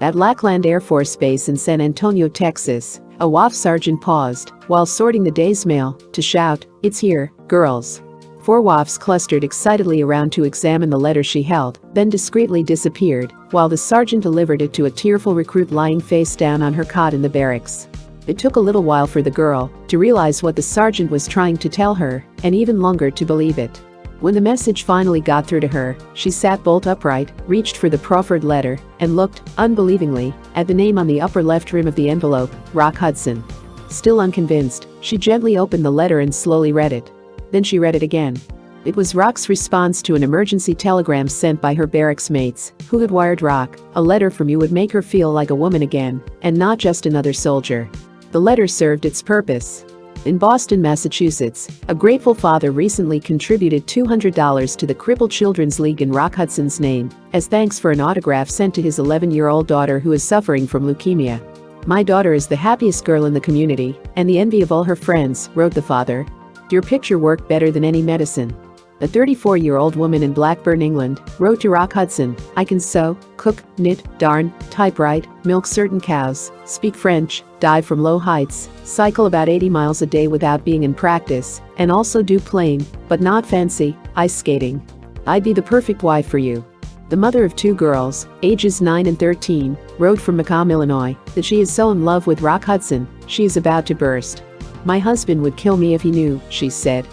At Lackland Air Force Base in San Antonio, Texas, a WAF sergeant paused, while sorting the day's mail, to shout, "It's here, girls." 4 WAFs clustered excitedly around to examine the letter she held, then discreetly disappeared, while the sergeant delivered it to a tearful recruit lying face down on her cot in the barracks. It took a little while for the girl to realize what the sergeant was trying to tell her, and even longer to believe it. When the message finally got through to her, she sat bolt upright, reached for the proffered letter, and looked, unbelievingly, at the name on the upper left rim of the envelope, Rock Hudson. Still unconvinced, she gently opened the letter and slowly read it. Then she read it again. It was Rock's response to an emergency telegram sent by her barracks mates, who had wired Rock, "A letter from you would make her feel like a woman again, and not just another soldier." The letter served its purpose. In Boston, Massachusetts, a grateful father recently contributed $200 to the Crippled Children's League in Rock Hudson's name, as thanks for an autograph sent to his 11-year-old daughter who is suffering from leukemia. "My daughter is the happiest girl in the community, and the envy of all her friends," wrote the father. "Your picture worked better than any medicine." A 34-year-old woman in Blackburn, England, wrote to Rock Hudson, "I can sew, cook, knit, darn, typewrite, milk certain cows, speak French, dive from low heights, cycle about 80 miles a day without being in practice, and also do plain, but not fancy, ice skating. I'd be the perfect wife for you." The mother of 2 girls, ages 9 and 13, wrote from Macomb, Illinois, that she is so in love with Rock Hudson, she is about to burst. "My husband would kill me if he knew," she said.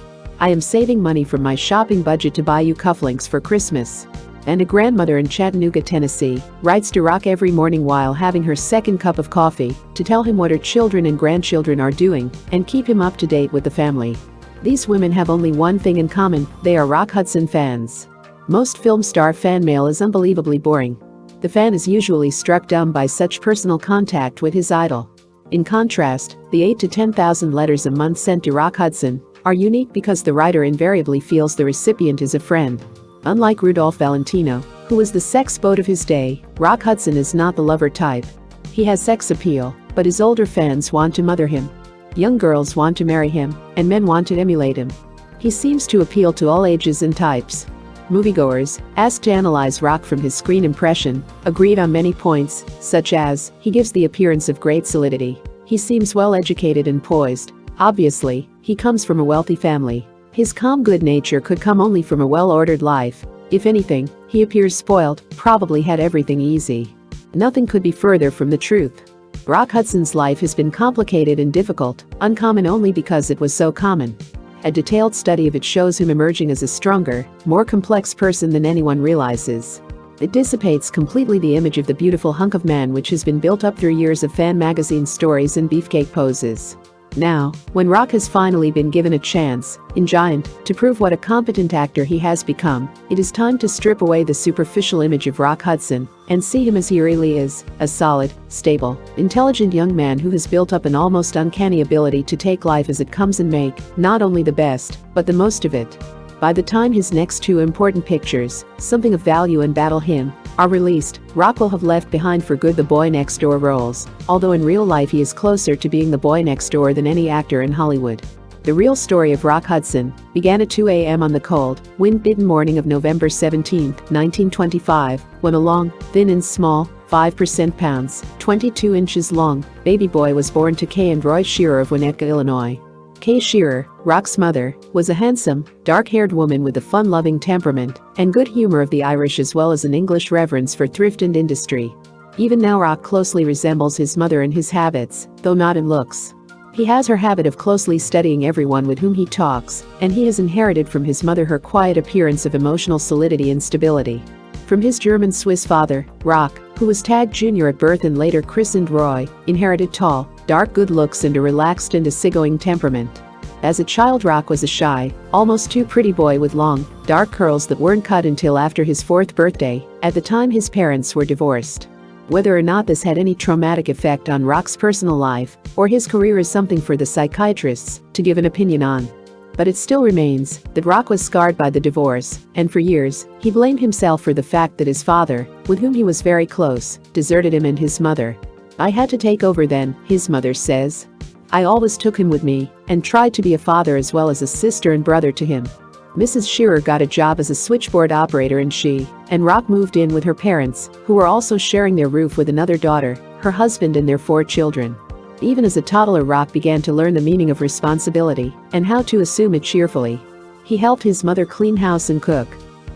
"I am saving money from my shopping budget to buy you cufflinks for Christmas." And a grandmother in Chattanooga, Tennessee, writes to Rock every morning while having her second cup of coffee to tell him what her children and grandchildren are doing and keep him up to date with the family. These women have only one thing in common: they are Rock Hudson fans. Most film star fan mail is unbelievably boring. The fan is usually struck dumb by such personal contact with his idol. In contrast, the 8,000 to 10,000 letters a month sent to Rock Hudson are unique because the writer invariably feels the recipient is a friend. Unlike Rudolph Valentino, who was the sex boat of his day, Rock Hudson is not the lover type. He has sex appeal, but his older fans want to mother him. Young girls want to marry him, and men want to emulate him. He seems to appeal to all ages and types. Moviegoers, asked to analyze Rock from his screen impression, agreed on many points, such as, he gives the appearance of great solidity. He seems well educated and poised. Obviously, he comes from a wealthy family. His calm good nature could come only from a well-ordered life. If anything, he appears spoiled, probably had everything easy. Nothing could be further from the truth. Rock Hudson's life has been complicated and difficult, uncommon only because it was so common. A detailed study of it shows him emerging as a stronger, more complex person than anyone realizes. It dissipates completely the image of the beautiful hunk of man which has been built up through years of fan magazine stories and beefcake poses. Now, when Rock has finally been given a chance, in Giant, to prove what a competent actor he has become, it is time to strip away the superficial image of Rock Hudson and see him as he really is, a solid, stable, intelligent young man who has built up an almost uncanny ability to take life as it comes and make not only the best, but the most of it. By the time his next 2 important pictures, Something of Value and Battle Hymn, are released, Rock will have left behind for good the boy next door roles, although in real life he is closer to being the boy next door than any actor in Hollywood. The real story of Rock Hudson began at 2 a.m. on the cold, wind-bitten morning of November 17, 1925, when a long, thin and small, 5% pounds, 22 inches long, baby boy was born to Kay and Roy Shearer of Winnetka, Illinois. Kay Shearer, Rock's mother, was a handsome, dark-haired woman with the fun-loving temperament and good humor of the Irish as well as an English reverence for thrift and industry. Even now Rock closely resembles his mother in his habits, though not in looks. He has her habit of closely studying everyone with whom he talks, and he has inherited from his mother her quiet appearance of emotional solidity and stability. From his German-Swiss father, Rock, who was tagged Junior at birth and later christened Roy, inherited tall, dark good looks and a relaxed and easygoing temperament. As a child Rock was a shy, almost too pretty boy with long, dark curls that weren't cut until after his 4th birthday, at the time his parents were divorced. Whether or not this had any traumatic effect on Rock's personal life, or his career is something for the psychiatrists to give an opinion on. But it still remains that Rock was scarred by the divorce, and for years, he blamed himself for the fact that his father, with whom he was very close, deserted him and his mother. "I had to take over then," his mother says. "I always took him with me and tried to be a father as well as a sister and brother to him. Mrs. Shearer got a job as a switchboard operator and she and Rock moved in with her parents, who were also sharing their roof with another daughter, her husband and their 4 children. Even as a toddler, Rock began to learn the meaning of responsibility and how to assume it cheerfully. He helped his mother clean house and cook.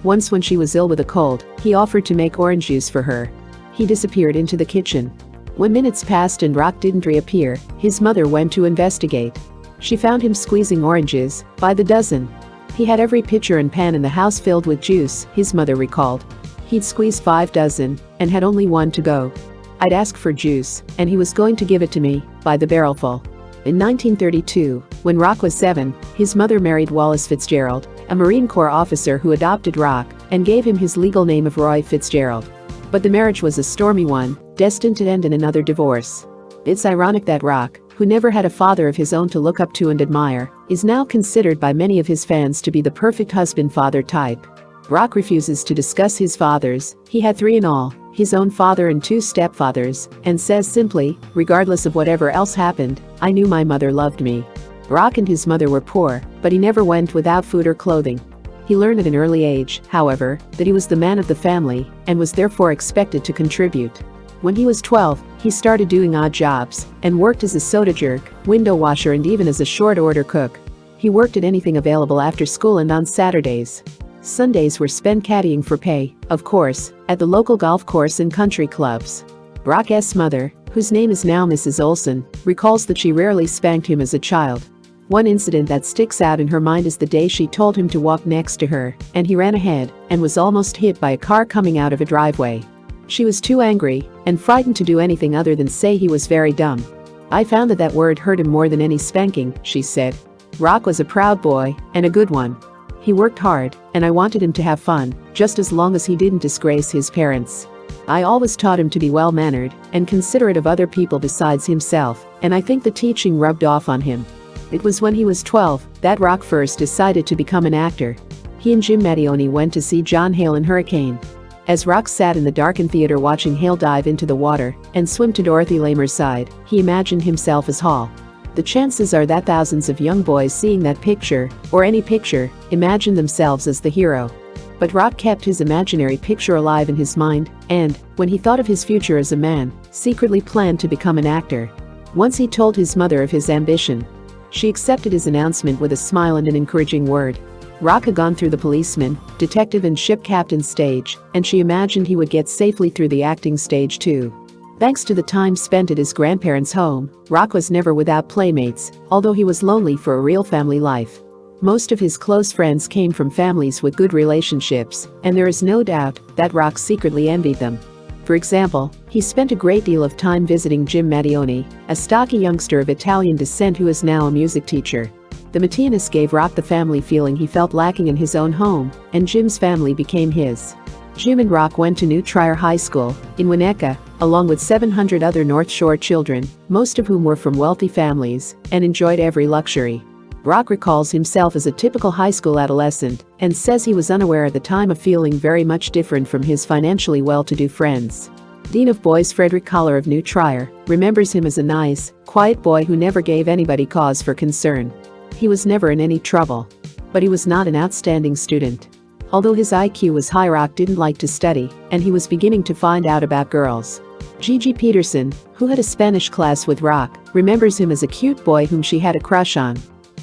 Once when she was ill with a cold, he offered to make orange juice for her. He disappeared into the kitchen. When minutes passed and Rock didn't reappear, his mother went to investigate. She found him squeezing oranges by the dozen. He had every pitcher and pan in the house filled with juice, his mother recalled. He'd squeezed 5 dozen and had only 1 to go. I'd ask for juice, and he was going to give it to me by the barrelful. In 1932, when Rock was 7, his mother married Wallace Fitzgerald, a Marine Corps officer who adopted Rock and gave him his legal name of Roy Fitzgerald. But the marriage was a stormy one, destined to end in another divorce. It's ironic that Rock, who never had a father of his own to look up to and admire, is now considered by many of his fans to be the perfect husband-father type. Rock refuses to discuss his fathers. He had 3 in all, his own father and 2 stepfathers, and says simply, regardless of whatever else happened, I knew my mother loved me. Rock and his mother were poor, but he never went without food or clothing. He learned at an early age, however, that he was the man of the family and was therefore expected to contribute. When he was 12, he started doing odd jobs and worked as a soda jerk, window washer and even as a short-order cook. He worked at anything available after school and on Saturdays. Sundays were spent caddying for pay, of course, at the local golf course and country clubs. Rock's mother, whose name is now Mrs. Olson, recalls that she rarely spanked him as a child. One incident that sticks out in her mind is the day she told him to walk next to her, and he ran ahead and was almost hit by a car coming out of a driveway. She was too angry and frightened to do anything other than say he was very dumb. I found that word hurt him more than any spanking, she said. Rock was a proud boy, and a good one. He worked hard, and I wanted him to have fun, just as long as he didn't disgrace his parents. I always taught him to be well-mannered and considerate of other people besides himself, and I think the teaching rubbed off on him. It was when he was 12 that Rock first decided to become an actor. He and Jim Mattione went to see John Hale in Hurricane. As Rock sat in the darkened theater watching Hale dive into the water and swim to Dorothy Lamer's side, he imagined himself as Hal. The chances are that thousands of young boys seeing that picture, or any picture, imagine themselves as the hero. But Rock kept his imaginary picture alive in his mind, and, when he thought of his future as a man, secretly planned to become an actor. Once he told his mother of his ambition. She accepted his announcement with a smile and an encouraging word. Rock had gone through the policeman, detective and ship captain stage, and she imagined he would get safely through the acting stage too. Thanks to the time spent at his grandparents' home, Rock was never without playmates, although he was lonely for a real family life. Most of his close friends came from families with good relationships, and there is no doubt that Rock secretly envied them. For example, he spent a great deal of time visiting Jim Mattione, a stocky youngster of Italian descent who is now a music teacher. The Mattionists gave Rock the family feeling he felt lacking in his own home, and Jim's family became his. Jim and Rock went to New Trier High School in Winnetka, along with 700 other North Shore children, most of whom were from wealthy families, and enjoyed every luxury. Rock recalls himself as a typical high school adolescent and says he was unaware at the time of feeling very much different from his financially well-to-do friends. Dean of Boys Frederick Collar of New Trier remembers him as a nice, quiet boy who never gave anybody cause for concern. He was never in any trouble. But he was not an outstanding student. Although his IQ was high, Rock didn't like to study, and he was beginning to find out about girls. Gigi Peterson, who had a Spanish class with Rock, remembers him as a cute boy whom she had a crush on.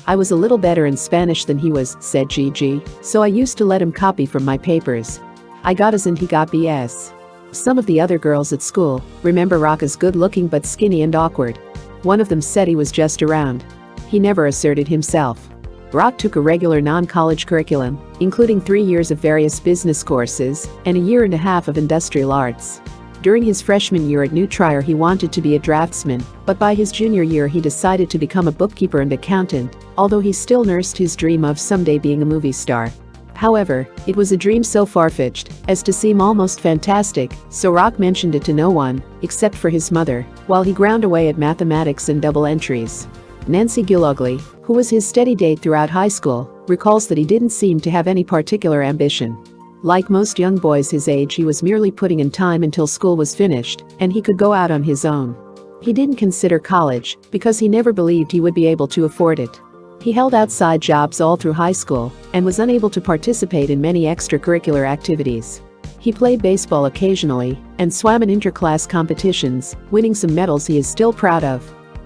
I was a little better in Spanish than he was, said Gigi, so I used to let him copy from my papers. I got A's and he got B's. Some of the other girls at school remember Rock as good-looking but skinny and awkward. One of them said he was just around. He never asserted himself. Rock took a regular non-college curriculum, including 3 years of various business courses and a year and a half of industrial arts. During his freshman year at New Trier he wanted to be a draftsman, but by his junior year he decided to become a bookkeeper and accountant, although he still nursed his dream of someday being a movie star. However, it was a dream so far-fetched as to seem almost fantastic, so Rock mentioned it to no one, except for his mother, while he ground away at mathematics and double entries. Nancy Gillogley, who was his steady date throughout high school, recalls that he didn't seem to have any particular ambition. Like most young boys his age, he was merely putting in time until school was finished, and he could go out on his own. He didn't consider college, because he never believed he would be able to afford it. He held outside jobs all through high school and was unable to participate in many extracurricular activities. He played baseball occasionally and swam in interclass competitions, winning some medals he is still proud of.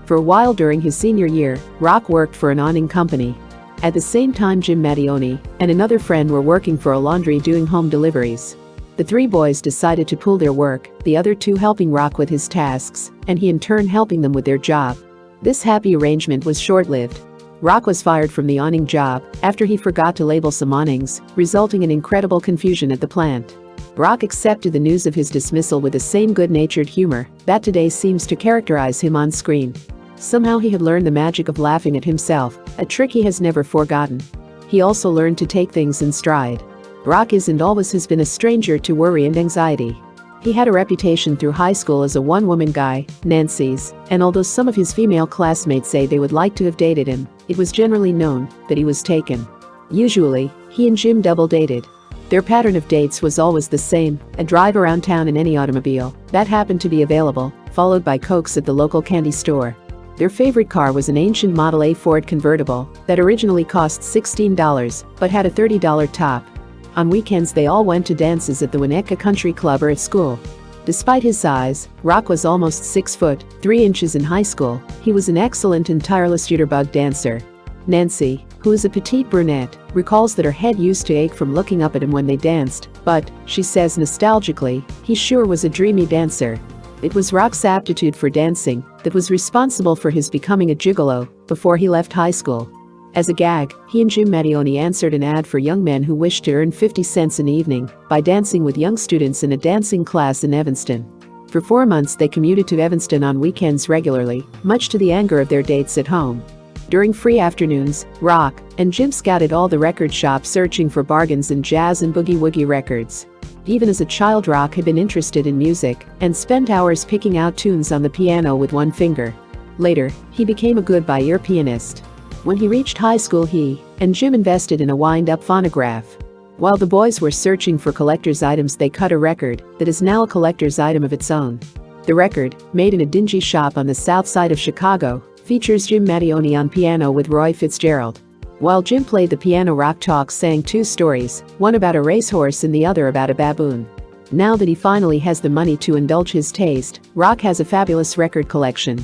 For a while during his senior year, Rock worked for an awning company. At the same time, Jim Mattioni and another friend were working for a laundry doing home deliveries. The three boys decided to pool their work, the other two helping Rock with his tasks, and he in turn helping them with their job. This happy arrangement was short-lived. Rock was fired from the awning job after he forgot to label some awnings, resulting in incredible confusion at the plant. Rock accepted the news of his dismissal with the same good-natured humor that today seems to characterize him on screen. Somehow he had learned the magic of laughing at himself, a trick he has never forgotten. He also learned to take things in stride. Rock is and always has been a stranger to worry and anxiety. He had a reputation through high school as a one-woman guy, Nancy's, and although some of his female classmates say they would like to have dated him, it was generally known that he was taken. Usually, he and Jim double-dated. Their pattern of dates was always the same, a drive around town in any automobile that happened to be available, followed by Cokes at the local candy store. Their favorite car was an ancient Model A Ford convertible that originally cost $16 but had a $30 top. On weekends they all went to dances at the Winnetka Country Club or at school. Despite his size, Rock was almost 6 foot, 3 inches in high school. He was an excellent and tireless jitterbug dancer. Nancy, who is a petite brunette, recalls that her head used to ache from looking up at him when they danced, but, she says nostalgically, he sure was a dreamy dancer. It was Rock's aptitude for dancing that was responsible for his becoming a gigolo before he left high school. As a gag, he and Jim Mattioni answered an ad for young men who wished to earn 50 cents an evening by dancing with young students in a dancing class in Evanston. For 4 months they commuted to Evanston on weekends regularly, much to the anger of their dates at home. During free afternoons, Rock and Jim scouted all the record shops searching for bargains in jazz and boogie-woogie records. Even as a child, Rock had been interested in music and spent hours picking out tunes on the piano with one finger. Later, he became a good by-ear pianist. When he reached high school, he and Jim invested in a wind-up phonograph. While the boys were searching for collector's items, they cut a record that is now a collector's item of its own. The record, made in a dingy shop on the south side of Chicago, features Jim Mattioni on piano with Roy Fitzgerald. While Jim played the piano, Rock talks sang 2 stories, one about a racehorse and the other about a baboon. Now that he finally has the money to indulge his taste, Rock has a fabulous record collection.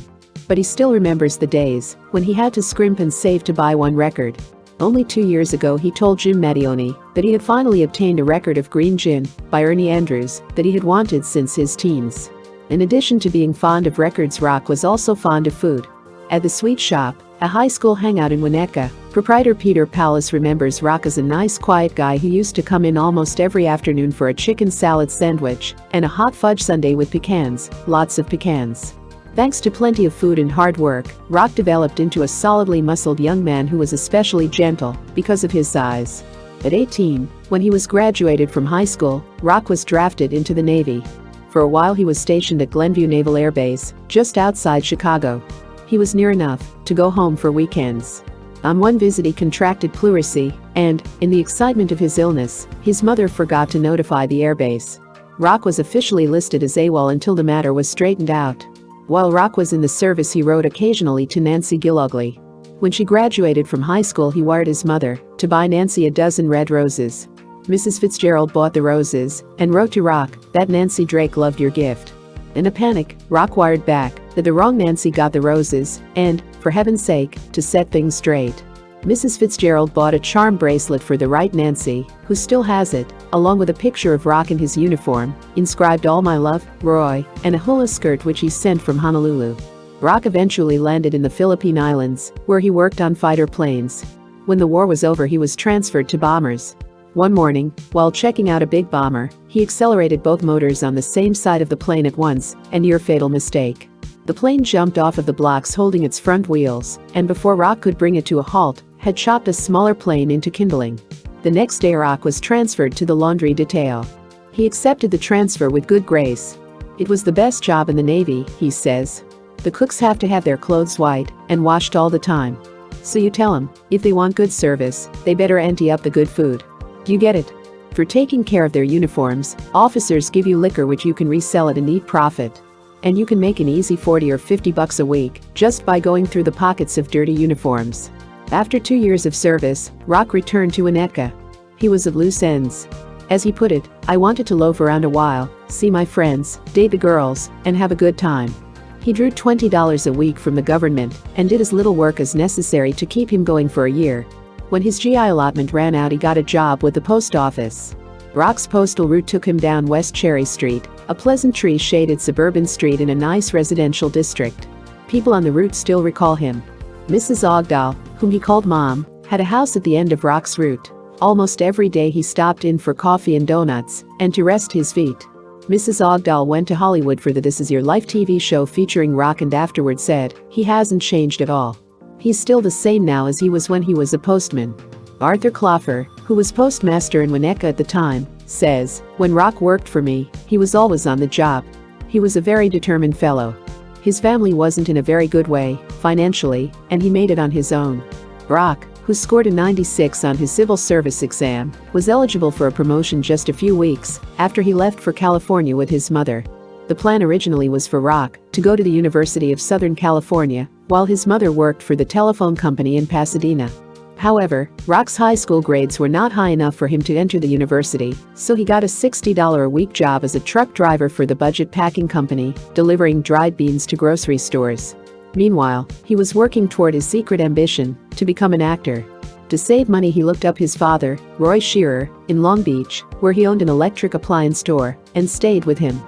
But he still remembers the days when he had to scrimp and save to buy one record. Only 2 years ago he told Jim Mattioni that he had finally obtained a record of Green Gin by Ernie Andrews that he had wanted since his teens. In addition to being fond of records, Rock was also fond of food. At the Sweet Shop, a high school hangout in Winnetka, proprietor Peter Pallas remembers Rock as a nice, quiet guy who used to come in almost every afternoon for a chicken salad sandwich and a hot fudge sundae with pecans, lots of pecans. Thanks to plenty of food and hard work, Rock developed into a solidly muscled young man who was especially gentle because of his size. At 18, when he was graduated from high school, Rock was drafted into the Navy. For a while he was stationed at Glenview Naval Air Base, just outside Chicago. He was near enough to go home for weekends. On one visit he contracted pleurisy, and, in the excitement of his illness, his mother forgot to notify the airbase. Rock was officially listed as AWOL until the matter was straightened out. While Rock was in the service he wrote occasionally to Nancy Gillogly. When she graduated from high school he wired his mother to buy Nancy a dozen red roses. Mrs. Fitzgerald bought the roses and wrote to Rock that Nancy Drake loved your gift. In a panic, Rock wired back that the wrong Nancy got the roses and, for heaven's sake, to set things straight. Mrs. Fitzgerald bought a charm bracelet for the right Nancy, who still has it, along with a picture of Rock in his uniform, inscribed "All my love, Roy," and a hula skirt which he sent from Honolulu. Rock eventually landed in the Philippine Islands, where he worked on fighter planes. When the war was over he was transferred to bombers. One morning, while checking out a big bomber, he accelerated both motors on the same side of the plane at once, a near-fatal mistake. The plane jumped off of the blocks holding its front wheels, and before Rock could bring it to a halt, had chopped a smaller plane into kindling. The next day Rock was transferred to the laundry detail. He accepted the transfer with good grace. It was the best job in the Navy, he says. The cooks have to have their clothes white and washed all the time. So you tell them, if they want good service, they better ante up the good food. You get it? For taking care of their uniforms, officers give you liquor which you can resell at a neat profit. And you can make an easy $40 or $50 a week just by going through the pockets of dirty uniforms. After 2 years of service, Rock returned to Winnetka. He was at loose ends. As he put it, "I wanted to loaf around a while, see my friends, date the girls, and have a good time." He drew $20 a week from the government and did as little work as necessary to keep him going for a year. When his GI allotment ran out, he got a job with the post office. Rock's postal route took him down West Cherry Street, a pleasant tree-shaded suburban street in a nice residential district. People on the route still recall him. Mrs. Ogdahl, whom he called Mom, had a house at the end of Rock's route. Almost every day he stopped in for coffee and donuts and to rest his feet. Mrs. Ogdahl went to Hollywood for the This Is Your Life TV show featuring Rock and afterward said, "He hasn't changed at all. He's still the same now as he was when he was a postman." Arthur Cloffer, who was postmaster in Winnetka at the time, says, "When Rock worked for me, he was always on the job. He was a very determined fellow. His family wasn't in a very good way, financially, and he made it on his own." Rock, who scored a 96 on his civil service exam, was eligible for a promotion just a few weeks after he left for California with his mother. The plan originally was for Rock to go to the University of Southern California while his mother worked for the telephone company in Pasadena. However, Rock's high school grades were not high enough for him to enter the university, so he got a $60 a week job as a truck driver for the budget packing company, delivering dried beans to grocery stores. Meanwhile, he was working toward his secret ambition to become an actor. To save money, he looked up his father, Roy Shearer, in Long Beach, where he owned an electric appliance store, and stayed with him.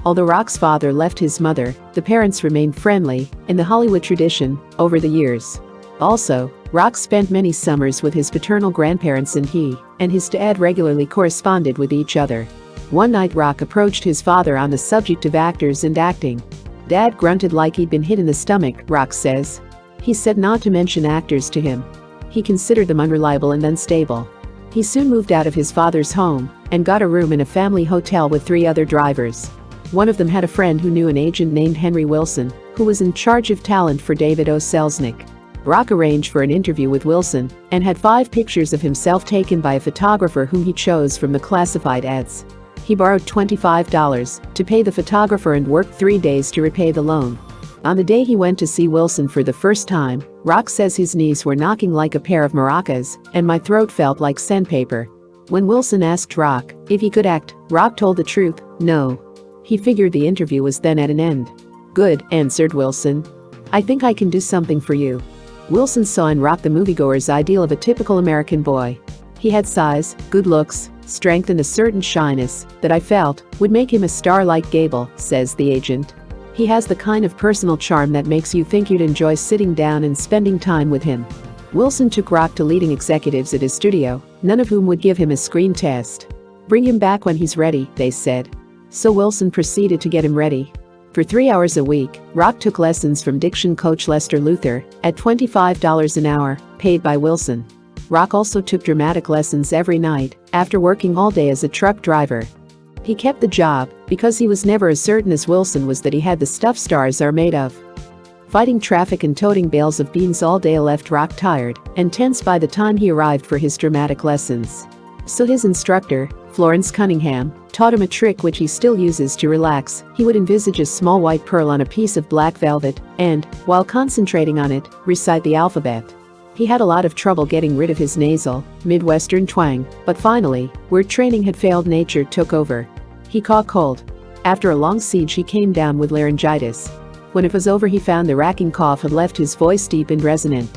Although Rock's father left his mother, the parents remained friendly, in the Hollywood tradition, over the years. Also, Rock spent many summers with his paternal grandparents, and he and his dad regularly corresponded with each other. One night Rock approached his father on the subject of actors and acting. Dad grunted like he'd been hit in the stomach, Rock says. He said not to mention actors to him. He considered them unreliable and unstable. He soon moved out of his father's home and got a room in a family hotel with 3 other drivers. One of them had a friend who knew an agent named Henry Wilson, who was in charge of talent for David O. Selznick. Rock arranged for an interview with Wilson and had 5 pictures of himself taken by a photographer whom he chose from the classified ads. He borrowed $25 to pay the photographer and worked 3 days to repay the loan. On the day he went to see Wilson for the first time, Rock says his knees were knocking like a pair of maracas and my throat felt like sandpaper. When Wilson asked Rock if he could act, Rock told the truth, no. He figured the interview was then at an end. "Good," answered Wilson. "I think I can do something for you." Wilson saw in Rock the moviegoer's ideal of a typical American boy. He had size, good looks, strength, and a certain shyness that I felt would make him a star like Gable, says the agent. He has the kind of personal charm that makes you think you'd enjoy sitting down and spending time with him. Wilson took Rock to leading executives at his studio, none of whom would give him a screen test. "Bring him back when he's ready," they said. So Wilson proceeded to get him ready. For 3 hours a week, Rock took lessons from diction coach Lester Luther at $25 an hour, paid by Wilson. Rock also took dramatic lessons every night after working all day as a truck driver. He kept the job because he was never as certain as Wilson was that he had the stuff stars are made of. Fighting traffic and toting bales of beans all day left Rock tired and tense by the time he arrived for his dramatic lessons. So his instructor, Florence Cunningham, taught him a trick which he still uses to relax. He would envisage a small white pearl on a piece of black velvet and, while concentrating on it, recite the alphabet. He had a lot of trouble getting rid of his nasal, Midwestern twang, but finally, where training had failed, nature took over. He caught cold. After a long siege, he came down with laryngitis. When it was over, he found the racking cough had left his voice deep and resonant.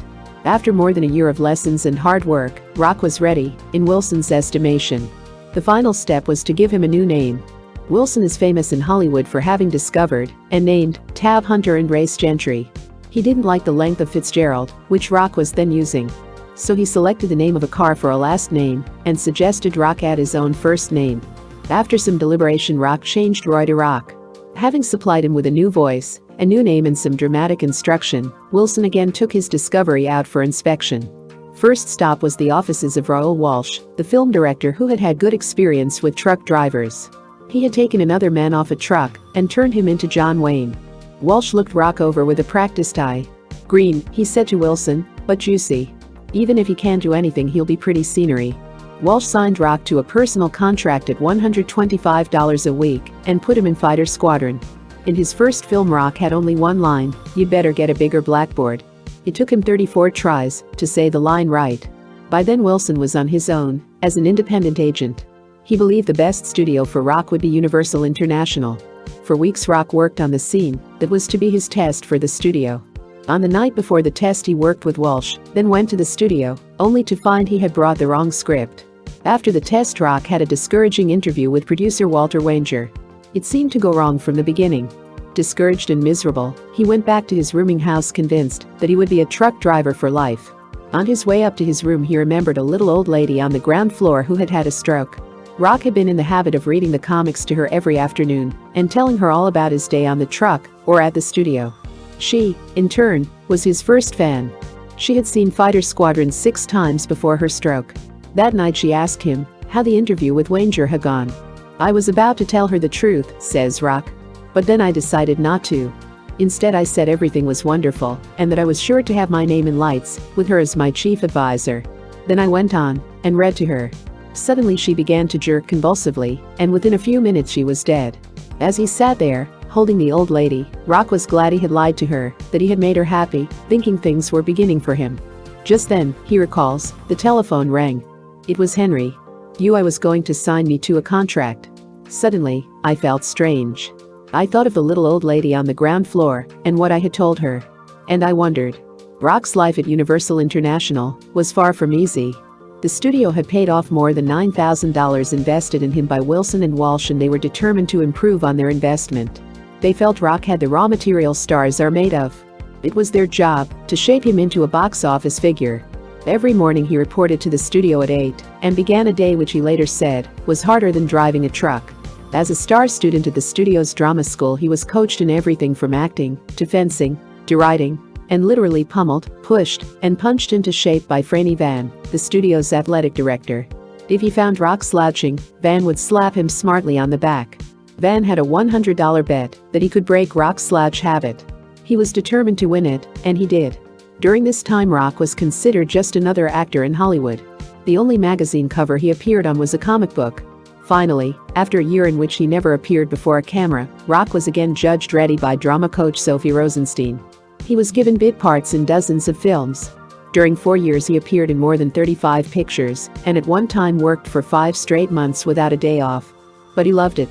After more than a year of lessons and hard work, Rock was ready, in Wilson's estimation. The final step was to give him a new name. Wilson is famous in Hollywood for having discovered and named Tab Hunter and Race Gentry. He didn't like the length of Fitzgerald, which Rock was then using. So he selected the name of a car for a last name and suggested Rock add his own first name. After some deliberation, Rock changed Roy to Rock. Having supplied him with a new voice, a new name, and some dramatic instruction, Wilson again took his discovery out for inspection. First stop was the offices of Raoul Walsh, the film director who had had good experience with truck drivers. He had taken another man off a truck and turned him into John Wayne. Walsh looked Rock over with a practiced eye. "Green," he said to Wilson, "but juicy. Even if he can't do anything, he'll be pretty scenery." Walsh signed Rock to a personal contract at $125 a week and put him in Fighter Squadron. In his first film, Rock had only one line, "You'd better get a bigger blackboard." It took him 34 tries to say the line right. By then Wilson was on his own as an independent agent. He believed the best studio for Rock would be Universal International. For weeks Rock worked on the scene that was to be his test for the studio. On the night before the test he worked with Walsh, then went to the studio, only to find he had brought the wrong script. After the test Rock had a discouraging interview with producer Walter Wanger. It seemed to go wrong from the beginning. Discouraged and miserable, he went back to his rooming house convinced that he would be a truck driver for life. On his way up to his room he remembered a little old lady on the ground floor who had had a stroke. Rock had been in the habit of reading the comics to her every afternoon and telling her all about his day on the truck or at the studio. She, in turn, was his first fan. She had seen Fighter Squadron 6 times before her stroke. That night she asked him how the interview with Wanger had gone. "I was about to tell her the truth," says Rock. "But then I decided not to. Instead I said everything was wonderful and that I was sure to have my name in lights with her as my chief advisor. Then I went on and read to her." Suddenly she began to jerk convulsively, and within a few minutes she was dead. As he sat there, holding the old lady, Rock was glad he had lied to her, that he had made her happy, thinking things were beginning for him. Just then, he recalls, the telephone rang. It was Henry. "I was going to sign me to a contract." Suddenly, I felt strange. I thought of the little old lady on the ground floor and what I had told her. And I wondered. Rock's life at Universal International was far from easy. The studio had paid off more than $9,000 invested in him by Wilson and Walsh, and they were determined to improve on their investment. They felt Rock had the raw material stars are made of. It was their job to shape him into a box office figure. Every morning he reported to the studio at 8 and began a day which he later said was harder than driving a truck. As a star student at the studio's drama school he was coached in everything from acting to fencing to writing, and literally pummeled, pushed, and punched into shape by Franny Van, the studio's athletic director. If he found Rock slouching, Van would slap him smartly on the back. Van had a $100 bet that he could break Rock's slouch habit. He was determined to win it, and he did. During this time Rock was considered just another actor in Hollywood. The only magazine cover he appeared on was a comic book. Finally, after a year in which he never appeared before a camera, Rock was again judged ready by drama coach Sophie Rosenstein. He was given bit parts in dozens of films. During 4 years he appeared in more than 35 pictures and at one time worked for 5 straight months without a day off. But he loved it.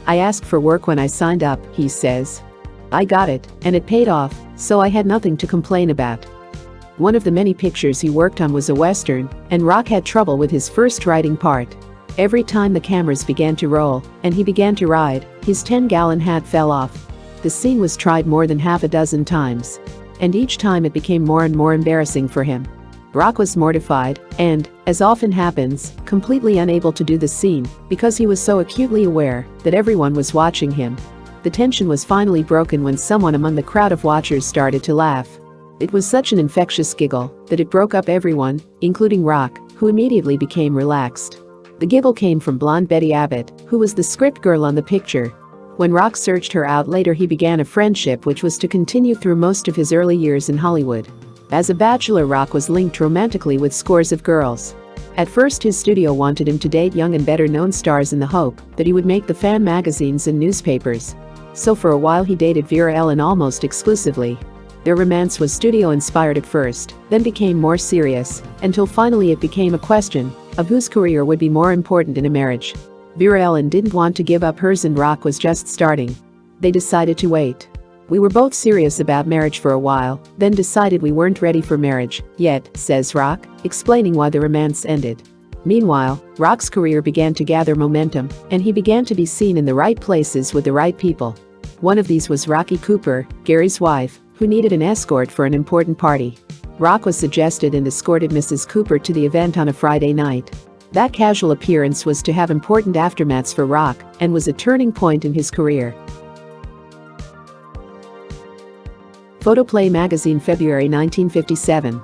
"I asked for work when I signed up," he says. "I got it, and it paid off, so I had nothing to complain about." One of the many pictures he worked on was a Western, and Rock had trouble with his first writing part. Every time the cameras began to roll and he began to ride, his 10-gallon hat fell off. The scene was tried more than half a dozen times. And each time it became more and more embarrassing for him. Rock was mortified and, as often happens, completely unable to do the scene because he was so acutely aware that everyone was watching him. The tension was finally broken when someone among the crowd of watchers started to laugh. It was such an infectious giggle that it broke up everyone, including Rock, who immediately became relaxed. The giggle came from blonde Betty Abbott, who was the script girl on the picture. When Rock searched her out later he began a friendship which was to continue through most of his early years in Hollywood. As a bachelor Rock was linked romantically with scores of girls. At first his studio wanted him to date young and better-known stars in the hope that he would make the fan magazines and newspapers. So for a while he dated Vera Ellen almost exclusively. Their romance was studio-inspired at first, then became more serious, until finally it became a question of whose career would be more important in a marriage. Vera Ellen didn't want to give up hers and Rock was just starting. They decided to wait. "We were both serious about marriage for a while, then decided we weren't ready for marriage yet," says Rock, explaining why the romance ended. Meanwhile, Rock's career began to gather momentum, and he began to be seen in the right places with the right people. One of these was Rocky Cooper, Gary's wife, who needed an escort for an important party. Rock was suggested and escorted Mrs. Cooper to the event on a Friday night. That casual appearance was to have important aftermaths for Rock and was a turning point in his career. Photoplay magazine, February 1957.